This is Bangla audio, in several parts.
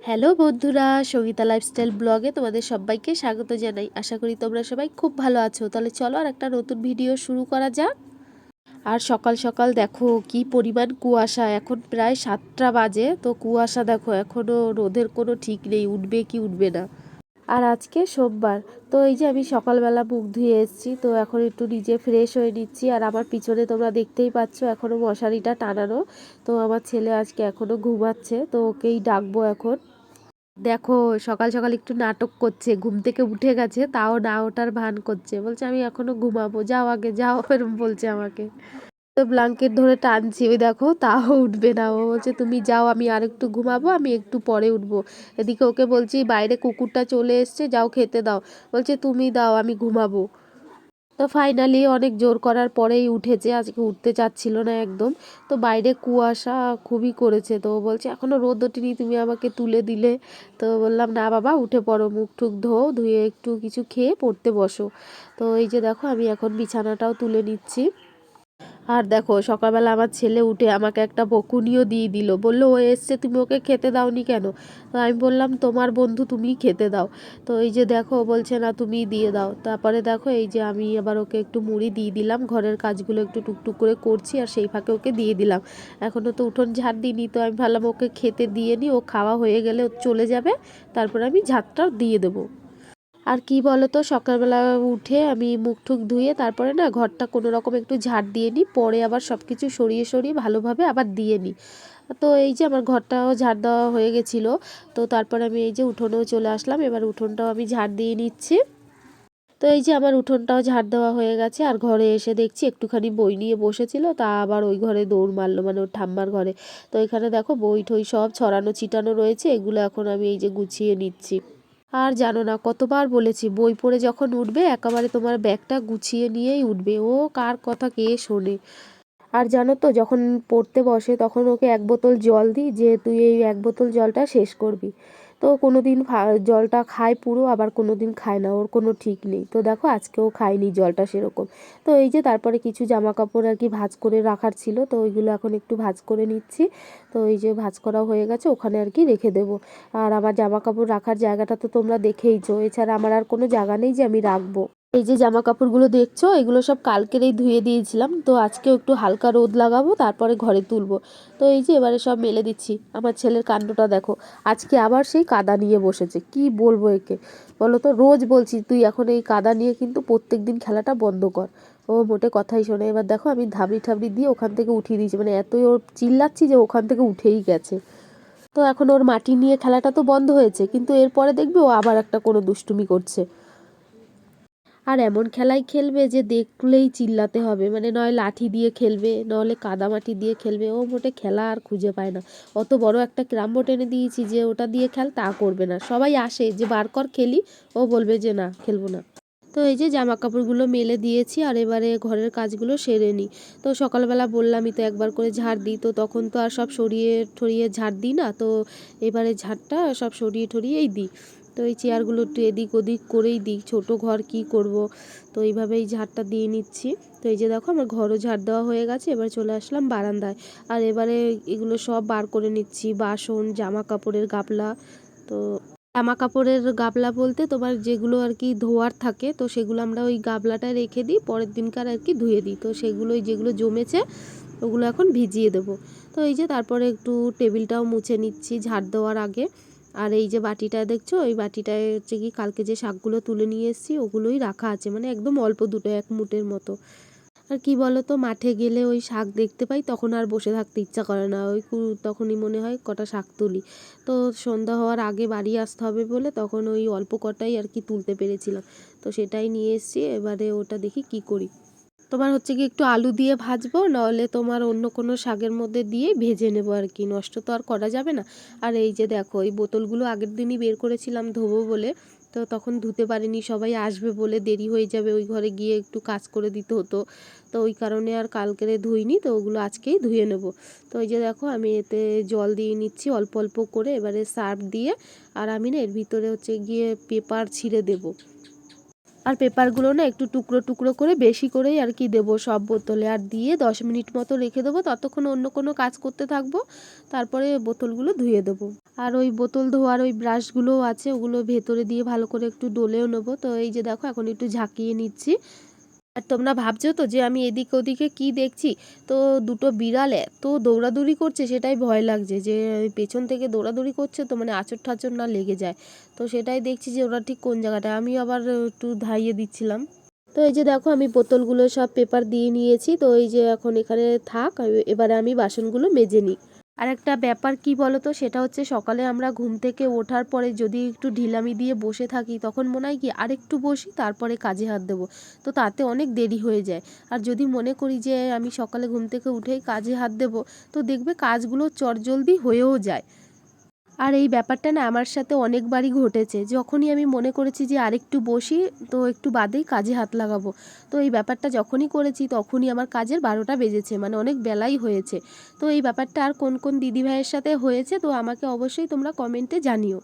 হ্যালো বন্ধুরা, সঙ্গীতা লাইফস্টাইল ব্লগে তোমাদের সবাইকে স্বাগত জানাই। আশা করি তোমরা সবাই খুব ভালো আছো। তাহলে চলো আর একটা নতুন ভিডিও শুরু করা যাক। আর সকাল সকাল দেখো কি পরিমাণ কুয়াশা, এখন প্রায় 7টা বাজে, তো কুয়াশা দেখো এখনও রোদের কোনো ঠিক নেই, উঠবে কি উঠবে না। আর আজকে সোমবার, তো এই যে আমি সকালবেলা মুখ ধুয়ে এসেছি, তো এখন একটু নিজে ফ্রেশ হয়ে নিচ্ছি। আর আমার পিছনে তোমরা দেখতেই পাচ্ছ এখনও মশারিটা টানানো। তো আমার ছেলে আজকে এখনও ঘুমাচ্ছে, তো ওকেই ডাকবো এখন। দেখো সকাল সকাল একটু নাটক করছে, ঘুম থেকে উঠে গেছে তাও না ওঠার ভান করছে, বলছে আমি এখনো ঘুমাবো, যাও আগে যাও, এরকম বলছে আমাকে। তো ব্ল্যাঙ্কেট ধরে টানছি, ওই দেখো তাও উঠবে না। ও বলছে তুমি যাও, আমি আর একটু ঘুমাবো, আমি একটু পরে উঠবো। এদিকে ওকে বলছি বাইরে কুকুরটা চলে এসছে, যাও খেতে দাও, বলছে তুমি দাও আমি ঘুমাবো। তো ফাইনালি অনেক জোর করার পরেই উঠেছে, আজকে উঠতে চাচ্ছিল না একদম। তো বাইরে কুয়াশা খুবই করেছে, তো বলছে এখনো রোদ ওঠেনি, তুমি আমাকে তুলে দিলে। তো বললাম না বাবা, উঠে পড়ো, মুখ টুক ধুয়ে একটু কিছু খেয়ে পড়তে বসো। তো এই যে দেখো আমি এখন বিছানাটাও তুলে নিচ্ছি। আর দেখো সকালবেলা আমার ছেলে উঠে আমাকে একটা বকুনিও দিয়ে দিল, বললো ও এসছে তুমি ওকে খেতে দাওনি কেন। তো আমি বললাম তোমার বন্ধু তুমিই খেতে দাও। তো এই যে দেখো বলছে না তুমিই দিয়ে দাও। তারপরে দেখো এই যে আমি আবার ওকে একটু মুড়ি দিয়ে দিলাম, ঘরের কাজগুলো একটু টুকটুক করে করছি আর সেই ফাঁকে ওকে দিয়ে দিলাম। এখনও তো উঠোন ঝাড় দিইনি, তো আমি ভাবলাম ওকে খেতে দিয়ে নিই, ও খাওয়া হয়ে গেলে ও চলে যাবে, তারপরে আমি ঝাড়টাও দিয়ে দেবো। আর কি বলো তো, সকালবেলা উঠে আমি মুখ টুক ধুয়ে তারপরে না ঘরটা কোনো রকম একটু ঝাড় দিয়ে নিই, পরে আবার সব কিছু সরিয়ে সরিয়ে ভালোভাবে আবার দিয়ে নিই। তো এই যে আমার ঘরটাও ঝাড় দেওয়া হয়ে গেছিলো। তো তারপরে আমি এই যে উঠোনেও চলে আসলাম, এবার উঠোনটাও আমি ঝাড় দিয়ে নিচ্ছি। তো এই যে আমার উঠোনটাও ঝাড় দেওয়া হয়ে গেছে, আর ঘরে এসে দেখছি একটুখানি বই নিয়ে বসেছিল, তা আবার ওই ঘরে দৌড় মারলো, মানে ওর ঠাম্মার ঘরে। তো এখানে দেখো বই ঠই সব ছড়ানো ছিটানো রয়েছে, এগুলো এখন আমি এই যে গুছিয়ে নিচ্ছি। আর জানো না কতবার বলেছি, বই পড়ে যখন উঠবে একেবারে তোমার ব্যাগটা গুছিয়ে নিয়েই উঠবে, ও কার কথা কে শোনে। আর জানো তো যখন পড়তে বসে তখন ওকে এক বোতল জল দিই, যে তুই এই এক বোতল জলটা শেষ করবি। তো কোনো দিন জলটা খায় পুরো, আবার কোনো দিন খায় না, ওর কোনো ঠিক নেই। তো দেখো আজকেও খায়নি জলটা সেরকম। তো এই যে তারপরে কিছু জামা কাপড় আর কি ভাঁজ করে রাখার ছিল, তো ওইগুলো এখন একটু ভাঁজ করে নিচ্ছি। তো এই যে ভাঁজ করা হয়ে গেছে, ওখানে আর কি রেখে দেবো। আর আমার জামা কাপড় রাখার জায়গাটা তো তোমরা দেখেইছো, এছাড়া আমার আর কোনো জায়গা নেই যে আমি রাখবো। এই যে জামা কাপড়গুলো দেখছো এগুলো সব কালকেরেই ধুয়ে দিয়েছিলাম, তো আজকেও একটু হালকা রোদ লাগাবো তারপরে ঘরে তুলবো। তো এই যে এবারে সব মেলে দিচ্ছি। আমার ছেলের কাণ্ডটা দেখো, আজকে আবার সেই কাদা নিয়ে বসেছে, কি বলবো একে বলো তো। রোজ বলছি তুই এখন এই কাদা নিয়ে কিন্তু প্রত্যেক দিন খেলাটা বন্ধ কর, ও মোটে কথাই শোনে। এবার দেখো আমি ধাবড়ি ঠাবড়ি দিয়ে ওখান থেকে উঠিয়ে দিয়েছি, মানে এতই ওর চিল্লাচ্ছি যে ওখান থেকে উঠেই গেছে। তো এখন ওর মাটি নিয়ে খেলাটা তো বন্ধ হয়েছে, কিন্তু এরপরে দেখবে ও আবার একটা কোনো দুষ্টুমি করছে। আর এমন খেলাই খেলবে যে দেখলেই চিল্লাতে হবে, মানে নয় লাঠি দিয়ে খেলবে, নাহলে কাদামাটি দিয়ে খেলবে, ও মোটে খেলা আর খুঁজে পায় না। অত বড় একটা ক্যারাম বোর্ড এনে দিয়েছি যে ওটা দিয়ে খেল, তা করবে না। সবাই আসে যে বার কর খেলি, ও বলবে যে না খেলবো না। তো এই যে জামা কাপড়গুলো মেলে দিয়েছি, আর এবারে ঘরের কাজগুলো সেরে নিই। তো সকালবেলা বললামই তো একবার করে ঝাড় দিই, তো তখন তো আর সব সরিয়ে ঠরিয়ে ঝাড় দিই না, তো এবারে ঝাড়টা সব সরিয়ে ঠরিয়েই দিই। তো এই চেয়ারগুলো একটু এদিক ওদিক করেই দিই, ছোটো ঘর কি করব। তো এইভাবেই ঝাড়টা দিয়ে নিচ্ছি। তো এই যে দেখো আমার ঘরও ঝাড় দেওয়া হয়ে গেছে, এবার চলে আসলাম বারান্দায়। আর এবারে এগুলো সব বার করে নিচ্ছি, বাসন জামা কাপড়ের গাবলা। তো জামা কাপড়ের গাবলা বলতে তোমার যেগুলো আর কি ধোয়ার থাকে, তো সেগুলো আমরা ওই গাবলাটায় রেখে দিই, পরের দিনকার আর কি ধুয়ে দিই। তো সেগুলোই যেগুলো জমেছে ওগুলো এখন ভিজিয়ে দেবো। তো এই যে তারপরে একটু টেবিলটাও মুছে নিচ্ছি ঝাড় দেওয়ার আগে। আর এই যে বাটিটা দেখছো, ওই বাটিটায় হচ্ছে কি কালকে যে শাকগুলো তুলে নিয়ে এসেছি ওগুলোই রাখা আছে, মানে একদম অল্প দুটো এক মুঠের মতো। আর কি বলো তো, মাঠে গেলে ওই শাক দেখতে পাই তখন আর বসে থাকতে ইচ্ছা করে না, ওই তখনই মনে হয় কটা শাক তুলি। তো সন্ধ্যা হওয়ার আগে বাড়ি আসতে হবে বলে তখন ওই অল্প কটাই আর কি তুলতে পেরেছিলাম, তো সেটাই নিয়ে এসেছি। এবারে ওটা দেখি কি করি। তোমার হচ্ছে কি একটু আলু দিয়ে ভাজবো, নাহলে তোমার অন্য কোনো শাকের মধ্যে দিয়ে ভেজে নেবো আর কি, নষ্ট তো আর করা যাবে না। আর এই যে দেখো এই বোতলগুলো আগের দিনই বের করেছিলাম ধোবো বলে, তো তখন ধুতে পারিনি, সবাই আসবে বলে দেরি হয়ে যাবে, ওই ঘরে গিয়ে একটু কাজ করে দিতে হতো। তো ওই কারণে আর কালকেরে ধুইনি, তো ওগুলো আজকেই ধুয়ে নেব। তো এই যে দেখো আমি এতে জল দিয়ে নিচ্ছি অল্প অল্প করে, এবারে সার্ফ দিয়ে। আর আমি না এর ভিতরে হচ্ছে গিয়ে পেপার ছিঁড়ে দেবো। আর পেপারগুলো না একটু টুকরো টুকরো করে বেশি করেই আর কি দেবো সব বোতলে, আর দিয়ে 10 মিনিট মতো রেখে দেবো, ততক্ষণ অন্য কোনো কাজ করতে থাকবো, তারপরে বোতলগুলো ধুয়ে দেবো। আর ওই বোতল ধোয়ার ওই ব্রাশগুলোও আছে, ওগুলো ভেতরে দিয়ে ভালো করে একটু ডলেও নেবো। তো এই যে দেখো এখন একটু ঝাঁকিয়ে নিচ্ছি। আর তোমরা ভাবছো তো যে আমি এদিক ওদিকে কি দেখছি, তো দুটো বিড়াল এত দৌড়াদৌড়ি করছে সেটাই ভয় লাগছে, যে পেছন থেকে দৌড়াদৌড়ি করছে তো মানে আঁচড় ঠাচড় না লেগে যায়। তো সেটাই দেখছি যে ওরা ঠিক কোন জায়গাটায়, আমি আবার একটু ধাইয়ে দিচ্ছিলাম। তো এই যে দেখো আমি বোতলগুলো সব পেপার দিয়ে নিয়েছি, তো এই যে এখন এখানে থাক, এবারে আমি বাসনগুলো মেজে নিই। আর একটা ব্যাপার কি বলতো, সেটা হচ্ছে সকালে আমরা ঘুম থেকে ওঠার পরে যদি একটু ঢিলামি দিয়ে বসে থাকি, তখন মনে হয় কি আরেকটু বসি তারপরে কাজে হাত দেবো, তো তাতে অনেক দেরি হয়ে যায়। আর যদি মনে করি যে আমি সকালে ঘুম থেকে উঠেই কাজে হাত দেবো, তো দেখবে কাজগুলো চটজলদি হয়েও যায়। আর এই ব্যাপারটা না আমার সাথে অনেকবারই ঘটেছে, যখনই আমি মনে করেছি যে আরেকটু বসি, তো একটু বাদেই কাজে হাত লাগাবো, তো এই ব্যাপারটা যখনই করেছি তখনই আমার কাজের 12টা বেজেছে, মানে অনেক বেলাই হয়েছে। তো এই ব্যাপারটা আর কোন কোন দিদিভাইয়ের সাথে হয়েছে, তো আমাকে অবশ্যই তোমরা কমেন্টে জানিও।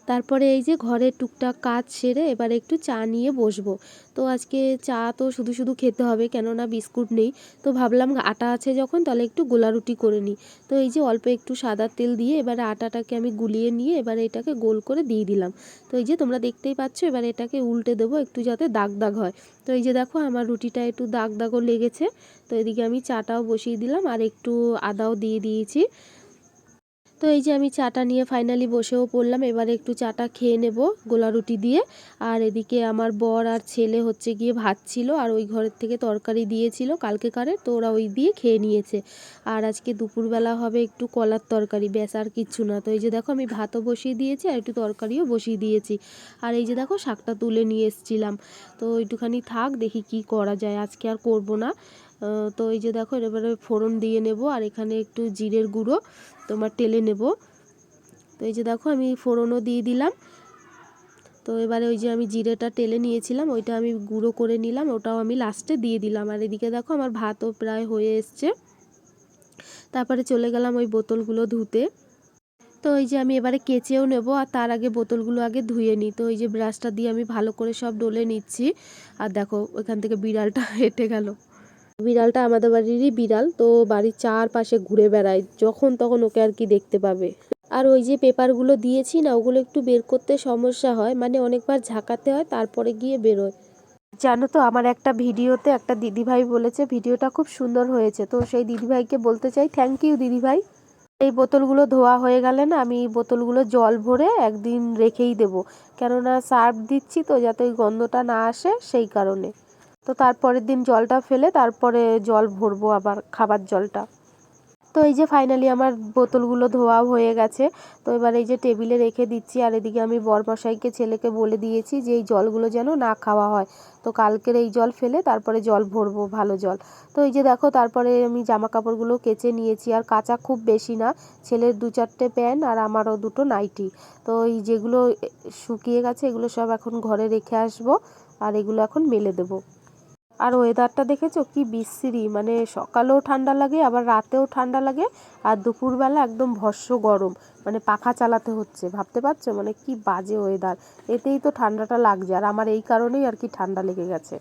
তারপরে এই যে ঘরের টুকটাক কাজ সেরে এবারে একটু চা নিয়ে বসবো। তো আজকে চা তো শুধু শুধু খেতে হবে, কেননা বিস্কুট নেই। তো ভাবলাম আটা আছে যখন, তাহলে একটু গোলা রুটি করে নিই। তো এই যে অল্প একটু সাদা তেল দিয়ে এবারে আটাটাকে আমি গুলিয়ে নিয়ে এবারে এটাকে গোল করে দিয়ে দিলাম। তো এই যে তোমরা দেখতেই পাচ্ছ, এবারে এটাকে উল্টে দেবো একটু যাতে দাগ দাগ হয়। তো এই যে দেখো আমার রুটিটা একটু দাগ দাগও লেগেছে। তো এদিকে আমি চাটাও বসিয়ে দিলাম আর একটু আদাও দিয়ে দিয়েছি। তো এই যে আমি চাটা নিয়ে ফাইনালি বসেও পড়লাম, এবারে একটু চাটা খেয়ে নেব গোলা রুটি দিয়ে। আর এদিকে আমার বর আর ছেলে হচ্ছে গিয়ে ভাত ছিল, আর ওই ঘরের থেকে তরকারি দিয়েছিল কালকেকারের, তো ওরা ওই দিয়ে খেয়ে নিয়েছে। আর আজকে দুপুরবেলা হবে একটু কলার তরকারি, ব্যাস আর কিচ্ছু না। তো এই যে দেখো আমি ভাতও বসিয়ে দিয়েছি আর একটু তরকারিও বসিয়ে দিয়েছি। আর এই যে দেখো শাকটা তুলে নিয়ে এসেছিলাম, তো একটুখানি থাক, দেখি কি করা যায়, আজকে আর করব না। তো এই যে দেখো এবারে ফোড়ন দিয়ে নেব, আর এখানে একটু জিরের গুঁড়ো তোমার টেলে নেব। তো এই যে দেখো আমি ফোড়নও দিয়ে দিলাম। তো এবারে ওই যে আমি জিরেটা টেলে নিয়েছিলাম, ওইটা আমি গুঁড়ো করে নিলাম, ওটাও আমি লাস্টে দিয়ে দিলাম। আর এদিকে দেখো আমার ভাতও প্রায় হয়ে এসছে। তারপরে চলে গেলাম ওই বোতলগুলো ধুতে। তো এই যে আমি এবারে কেচেও নেব, আর তার আগে বোতলগুলো আগে ধুয়ে নিই। তো এই যে ব্রাশটা দিয়ে আমি ভালো করে সব ডলে নিচ্ছি। আর দেখো ওইখান থেকে বিড়ালটা হেঁটে গেল। বিড়ালটা আমাদের বাড়িরই বিড়াল, তো বাড়ির চারপাশে ঘুরে বেড়ায়, যখন তখন ওকে আর কি দেখতে পাবে। আর ওই যে পেপারগুলো দিয়েছি না, ওগুলো একটু বের করতে সমস্যা হয়, মানে অনেকবার ঝাঁকাতে হয় তারপরে গিয়ে বেরোয়। জানো তো আমার একটা ভিডিওতে একটা দিদিভাই বলেছে ভিডিওটা খুব সুন্দর হয়েছে, তো সেই দিদিভাইকে বলতে চাই থ্যাংক ইউ দিদিভাই। এই বোতলগুলো ধোয়া হয়ে গেলে না, আমি এই বোতলগুলো জল ভরে একদিন রেখেই দেবো, কেননা সার্ফ দিচ্ছি তো যাতে ওই গন্ধটা না আসে সেই কারণে। তো তারপরের দিন জলটা ফেলে তারপরে জল ভরবো আবার, খাবার জলটা। তো এই যে ফাইনালি আমার বোতলগুলো ধোয়া হয়ে গেছে। তো এবার এই যে টেবিলে রেখে দিচ্ছি, আর এদিকে আমি বরমশাইকে ছেলেকে বলে দিয়েছি যে এই জলগুলো যেন না খাওয়া হয়, তো কালকের এই জল ফেলে তারপরে জল ভরবো, ভালো জল। তো এই যে দেখো তারপরে আমি জামা কাপড়গুলো কেচে নিয়েছি, আর কাচা খুব বেশি না, ছেলের 2-4টে প্যান্ট আর আমারও 2টো নাইটি। তো এই যেগুলো শুকিয়ে গেছে এগুলো সব এখন ঘরে রেখে আসবো, আর এগুলো এখন মেলে দেবো। আর ওয়েদারটা দেখেছো কি বিশ্রী, মানে সকালেও ঠান্ডা লাগে আবার রাতেও ঠান্ডা লাগে, আর দুপুরবেলা একদম ভস্ম গরম, মানে পাখা চালাতে হচ্ছে, ভাবতে পারছো মানে কি বাজে ওয়েদার। এতেই তো ঠান্ডাটা লাগছে, আর আমার এই কারণেই আর কি ঠান্ডা লেগে গেছে।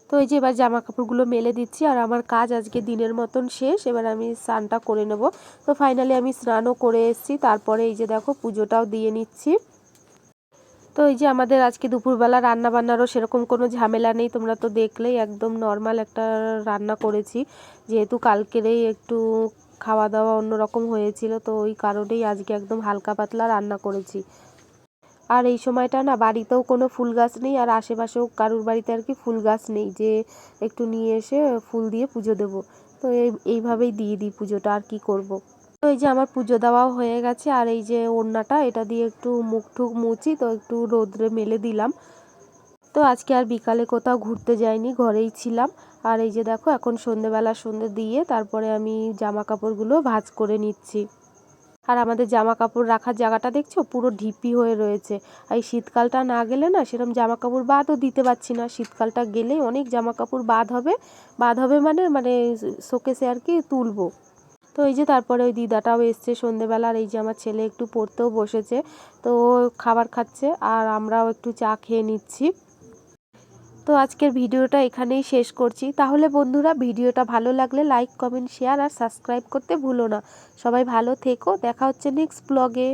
তো এই যে এবার জামা কাপড়গুলো মেলে দিচ্ছি, আর আমার কাজ আজকে দিনের মতন শেষ, এবার আমি স্নানটা করে নেব। তো ফাইনালি আমি স্নানও করে এসেছি, তারপরে এই যে দেখো পুজোটাও দিয়ে নিচ্ছি। তো এই যে আমাদের আজকে দুপুরবেলা রান্না বান্নারও সেরকম কোনো ঝামেলা নেই, তোমরা তো দেখলেই একদম নর্মাল একটা রান্না করেছি, যেহেতু কালকেরেই একটু খাওয়া দাওয়া অন্যরকম হয়েছিল, তো ওই কারণেই আজকে একদম হালকা পাতলা রান্না করেছি। আর এই সময়টা না বাড়িতেও কোনো ফুল গাছ নেই, আর আশেপাশেও কারুর বাড়িতে আর কি ফুল গাছ নেই যে একটু নিয়ে এসে ফুল দিয়ে পুজো দেবো। তো এইভাবেই দিয়ে দিই পুজোটা, আর কি করব। তো এই যে আমার পুজো দেওয়াও হয়ে গেছে, আর এই যে ওড়নাটা এটা দিয়ে একটু মুখ ঠুক মুছি, তো একটু রোদ্রে মেলে দিলাম। তো আজকে আর বিকালে কোথাও ঘুরতে যাইনি, ঘরেই ছিলাম। আর এই যে দেখো এখন সন্ধেবেলা সন্ধে দিয়ে তারপরে আমি জামা কাপড়গুলো ভাঁজ করে নিচ্ছি। আর আমাদের জামা কাপড় রাখার জায়গাটা দেখছো পুরো ঢিপি হয়ে রয়েছে। এই শীতকালটা না গেলে না সেরকম জামা কাপড় বাদও দিতে পারছি না, শীতকালটা গেলেই অনেক জামা কাপড় বাদ হবে। বাদ হবে মানে মানে শোকেসে আর কি তুলবো। তো এই যে তারপরে ওই দিদাটাও এসছে সন্ধেবেলা, আর এই যে আমার ছেলে একটু পড়তেও বসেছে, তো ও খাবার খাচ্ছে আর আমরাও একটু চা খেয়ে নিচ্ছি। তো আজকের ভিডিওটা এখানেই শেষ করছি। তাহলে বন্ধুরা, ভিডিওটা ভালো লাগলে লাইক, কমেন্ট, শেয়ার আর সাবস্ক্রাইব করতে ভুলো না। সবাই ভালো থেকো, দেখা হচ্ছে নেক্সট ব্লগে।